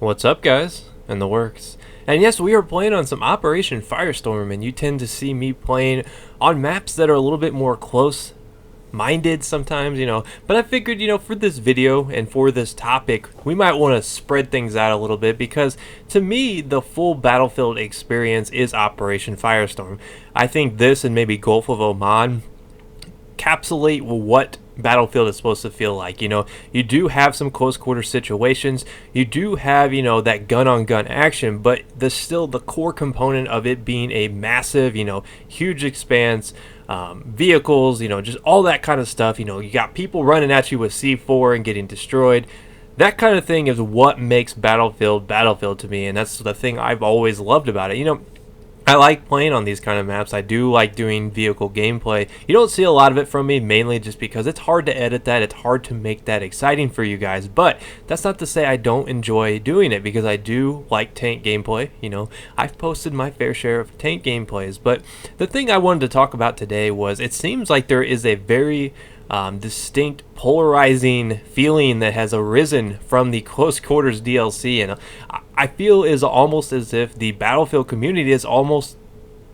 What's up, guys? In the works. And yes, we are playing on some Operation Firestorm, and you tend to see me playing on maps that are a little bit more close minded sometimes, But I figured, for this video and for this topic, we might want to spread things out a little bit because to me, the full Battlefield experience is Operation Firestorm. I think this and maybe Gulf of Oman encapsulate what Battlefield is supposed to feel like. You do have some close quarter situations. You do have, that gun on gun action, but still the core component of it being a massive, huge expanse, vehicles, just all that kind of stuff. You got people running at you with C4 and getting destroyed. That kind of thing is what makes Battlefield to me, and that's the thing I've always loved about it. I like playing on these kind of maps. I do like doing vehicle gameplay. You don't see a lot of it from me, mainly just because it's hard to edit that. It's hard to make that exciting for you guys. But that's not to say I don't enjoy doing it, because I do like tank gameplay. I've posted my fair share of tank gameplays. But the thing I wanted to talk about today was it seems like there is a very distinct polarizing feeling that has arisen from the close quarters DLC, and I feel is almost as if the Battlefield community has almost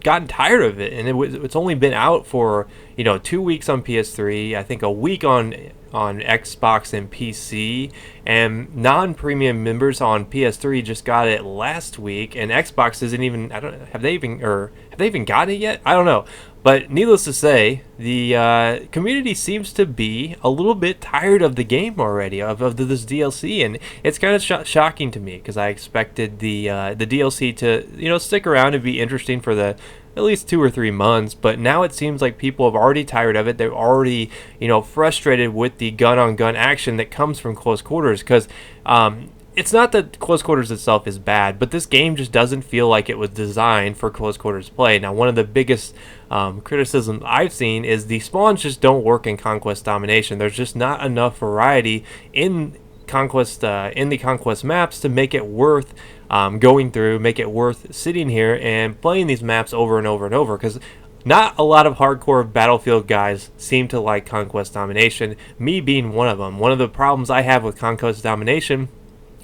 gotten tired of it, and it's only been out for 2 weeks on PS3, I think a week on Xbox and PC, and non-premium members on PS3 just got it last week, and Xbox isn't even, have they even got it yet? I don't know. But needless to say, the community seems to be a little bit tired of the game already, of this DLC, and it's kind of shocking to me, because I expected the DLC to stick around and be interesting for at least 2 or 3 months. But now it seems like people have already tired of it. They're already frustrated with the gun-on-gun action that comes from close quarters, because it's not that close quarters itself is bad, but this game just doesn't feel like it was designed for close quarters play. Now, one of the biggest criticisms I've seen is the spawns just don't work in Conquest Domination. There's just not enough variety in the Conquest maps to make it worth going through, make it worth sitting here and playing these maps over and over and over, because not a lot of hardcore Battlefield guys seem to like Conquest Domination, me being one of them. One of the problems I have with Conquest Domination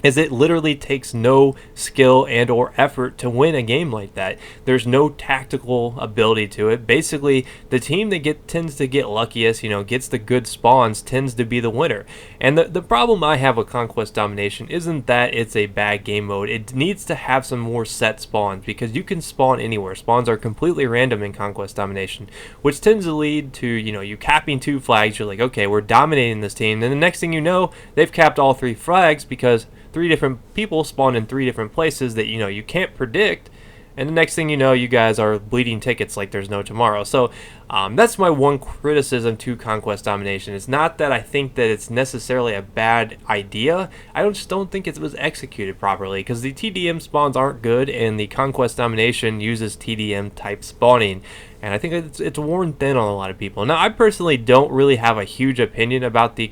is it literally takes no skill and or effort to win a game like that. There's no tactical ability to it. Basically, the team that tends to get luckiest, gets the good spawns, tends to be the winner. And the problem I have with Conquest Domination isn't that it's a bad game mode. It needs to have some more set spawns, because you can spawn anywhere. Spawns are completely random in Conquest Domination, which tends to lead to, you capping 2 flags. You're like, okay, we're dominating this team. Then the next thing you know, they've capped all 3 flags, because 3 different people spawn in 3 different places that you can't predict, and the next thing you know, you guys are bleeding tickets like there's no tomorrow. So that's my one criticism to Conquest Domination. It's not that I think that it's necessarily a bad idea. I just don't think it was executed properly, because the TDM spawns aren't good, and the Conquest Domination uses TDM type spawning, and I think it's worn thin on a lot of people. Now, I personally don't really have a huge opinion about the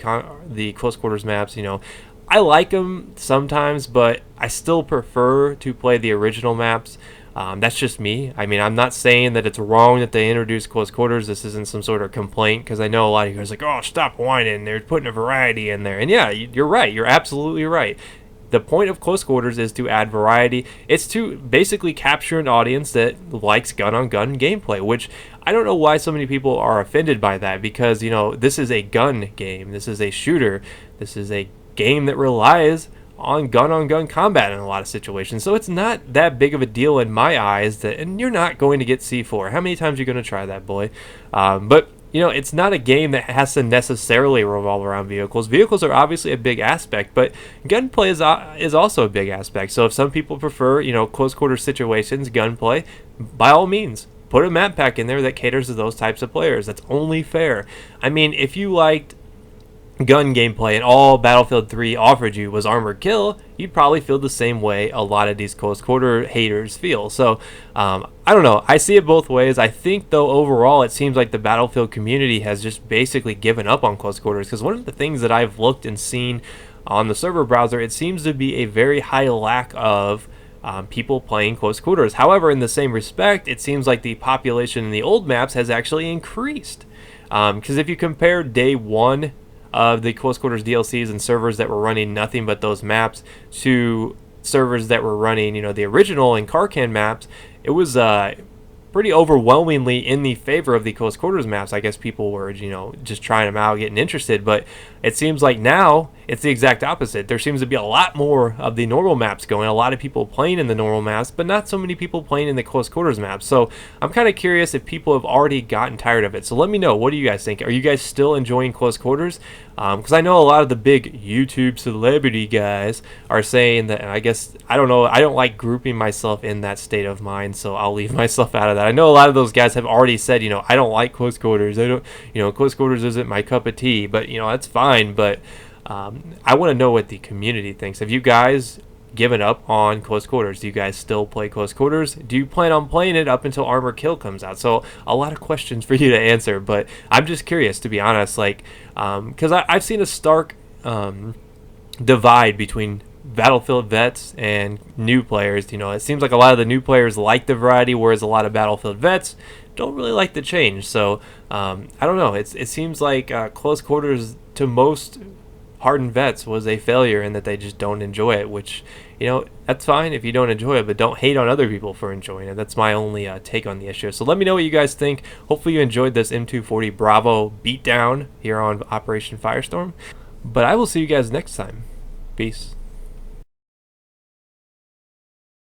close quarters maps. I like them sometimes, but I still prefer to play the original maps. That's just me. I mean, I'm not saying that it's wrong that they introduced close quarters. This isn't some sort of complaint, because I know a lot of you guys are like, oh, stop whining. They're putting a variety in there. And yeah, you're right. You're absolutely right. The point of close quarters is to add variety. It's to basically capture an audience that likes gun-on-gun gameplay, which I don't know why so many people are offended by that, because, this is a gun game. This is a shooter. This is a game that relies on gun combat in a lot of situations, so it's not that big of a deal in my eyes. And you're not going to get C4. How many times are you going to try that, boy? But it's not a game that has to necessarily revolve around vehicles. Vehicles are obviously a big aspect, but gunplay is also a big aspect. So if some people prefer close quarter situations, gunplay, by all means, put a map pack in there that caters to those types of players. That's only fair. I mean, if you liked gun gameplay and all Battlefield 3 offered you was armored kill, you'd probably feel the same way a lot of these close quarter haters feel. So I don't know, I see it both ways. I think though overall it seems like the Battlefield community has just basically given up on close quarters, because one of the things that I've looked and seen on the server browser, it seems to be a very high lack of people playing close quarters. However, in the same respect, it seems like the population in the old maps has actually increased, because if you compare day 1 of the close quarters DLCs and servers that were running nothing but those maps to servers that were running, the original and Karkan maps, it was pretty overwhelmingly in the favor of the close quarters maps. I guess people were, just trying them out, getting interested, but it seems like now it's the exact opposite. There seems to be a lot more of the normal maps going, a lot of people playing in the normal maps, but not so many people playing in the close quarters maps. So I'm kind of curious if people have already gotten tired of it. So let me know, what do you guys think? Are you guys still enjoying close quarters? Because I know a lot of the big YouTube celebrity guys are saying that, and I guess, I don't know, I don't like grouping myself in that state of mind, so I'll leave myself out of that. I know a lot of those guys have already said, I don't like close quarters. I don't, close quarters isn't my cup of tea, but, that's fine. But I want to know what the community thinks. Have you guys given up on close quarters? Do you guys still play close quarters? Do you plan on playing it up until Armor Kill comes out? So a lot of questions for you to answer, but I'm just curious, to be honest, like, because I've seen a stark divide between Battlefield vets and new players. It seems like a lot of the new players like the variety, whereas a lot of Battlefield vets don't really like the change. So I don't know. It seems like close quarters to most hardened vets was a failure, and that they just don't enjoy it, which, that's fine if you don't enjoy it, but don't hate on other people for enjoying it. That's my only take on the issue. So let me know what you guys think. Hopefully you enjoyed this M240 Bravo beatdown here on Operation Firestorm, but I will see you guys next time. Peace.